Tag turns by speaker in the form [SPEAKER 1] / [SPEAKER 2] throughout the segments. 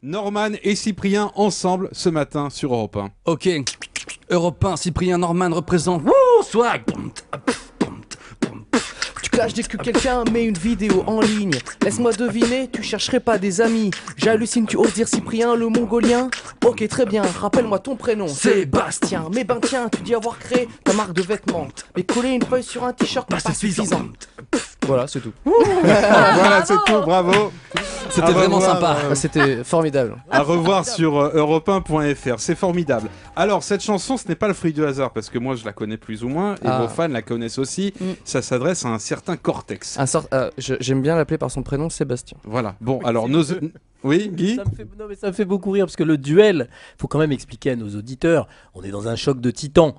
[SPEAKER 1] Norman et Cyprien ensemble ce matin sur Europe 1.
[SPEAKER 2] Ok, Europe 1, Cyprien Norman représente. Wouh, swag.
[SPEAKER 3] Tu clashes dès que quelqu'un met une vidéo en ligne. Laisse-moi deviner, tu chercherais pas des amis. J'hallucine, tu oses dire Cyprien le mongolien. Ok, très bien, rappelle-moi ton prénom. Sébastien. Mais ben tiens, tu dis avoir créé ta marque de vêtements. Mais coller une feuille sur un t-shirt n'est pas suffisant. Voilà, c'est tout.
[SPEAKER 1] Voilà, c'est tout, bravo.
[SPEAKER 2] C'était vraiment sympa.
[SPEAKER 3] C'était formidable.
[SPEAKER 1] À revoir sur europe1.fr, c'est formidable. Alors, cette chanson, ce n'est pas le fruit du hasard, parce que moi, je la connais plus ou moins, et vos fans la connaissent aussi. Ça s'adresse à un certain Cortex.
[SPEAKER 3] J'aime bien l'appeler par son prénom, Sébastien.
[SPEAKER 1] Voilà, bon, alors nos... Oui, Guy ?
[SPEAKER 4] Ça me fait beaucoup rire, parce que le duel, il faut quand même expliquer à nos auditeurs, on est dans un choc de titans.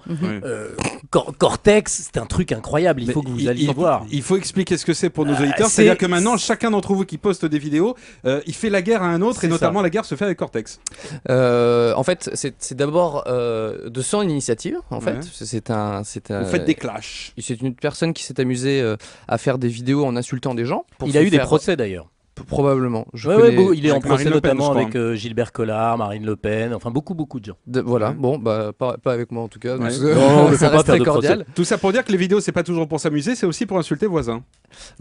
[SPEAKER 4] Cortex, c'est un truc incroyable, il faut que vous alliez voir.
[SPEAKER 1] Il faut expliquer ce que c'est pour nos auditeurs, c'est-à-dire que maintenant, chacun d'entre vous qui poste des vidéos, il fait la guerre à un autre, et notamment la guerre se fait avec Cortex.
[SPEAKER 3] En fait, c'est d'abord de son initiative. En fait,
[SPEAKER 1] Vous faites des clashs.
[SPEAKER 3] C'est une personne qui s'est amusée à faire des vidéos en insultant des gens.
[SPEAKER 4] Il a eu des procès d'ailleurs.
[SPEAKER 3] Probablement.
[SPEAKER 4] Il est en procès
[SPEAKER 1] Marine Le Pen,
[SPEAKER 4] notamment avec Gilbert Collard, Marine Le Pen, enfin beaucoup de gens.
[SPEAKER 3] Voilà, bon, bah pas avec moi en tout cas.
[SPEAKER 1] Ouais.
[SPEAKER 4] Non,
[SPEAKER 3] ça reste très cordial.
[SPEAKER 1] Tout ça pour dire que les vidéos, c'est pas toujours pour s'amuser, c'est aussi pour insulter voisins.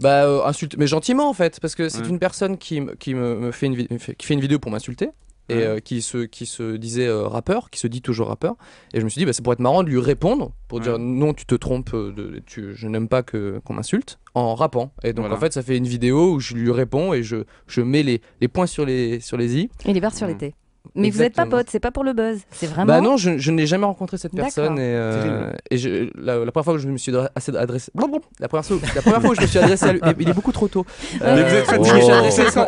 [SPEAKER 3] Bah insulte, mais gentiment en fait, parce que c'est une personne qui me fait qui fait une vidéo pour m'insulter. Et qui se disait rappeur, qui se dit toujours rappeur. Et je me suis dit, bah, ça pourrait être marrant de lui répondre pour dire non, tu te trompes, je n'aime pas qu'on m'insulte, en rappant. Et donc en fait, ça fait une vidéo où je lui réponds et je mets les points sur les i.
[SPEAKER 5] Et les barres sur les t. Mais vous n'êtes pas potes, c'est pas pour le buzz, c'est vraiment.
[SPEAKER 3] Bah non, je n'ai jamais rencontré cette personne et la première fois que je me suis adressé, la première fois où je me suis adressé à lui, il est beaucoup trop tôt.
[SPEAKER 1] Mais vous êtes fatigué,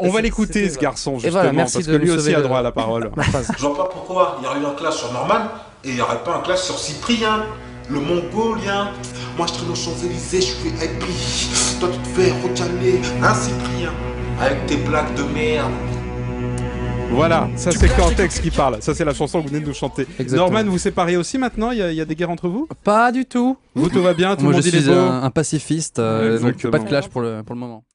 [SPEAKER 1] on va l'écouter ce garçon justement,
[SPEAKER 3] voilà, merci
[SPEAKER 1] parce que lui aussi a droit à la parole.
[SPEAKER 6] Je vois pas pourquoi il y aurait eu un clash sur Norman et il n'y aurait pas un clash sur Cyprien, le mongolien. Moi je traîne aux Champs-Élysées, je fais IP. Toi tu te fais recaler, un Cyprien, avec tes blagues de merde.
[SPEAKER 1] Voilà, ça c'est Cortex qui parle. Ça c'est la chanson que vous venez de nous chanter.
[SPEAKER 3] Exactement.
[SPEAKER 1] Norman, vous séparez aussi maintenant, il y a des guerres entre vous ?
[SPEAKER 2] Pas du tout.
[SPEAKER 1] Vous, tout va bien, tout le
[SPEAKER 2] Moi,
[SPEAKER 1] monde
[SPEAKER 2] je
[SPEAKER 1] il est
[SPEAKER 2] suis
[SPEAKER 1] beau.
[SPEAKER 2] un pacifiste, donc
[SPEAKER 1] Exactement.
[SPEAKER 2] pas de clash pour le moment.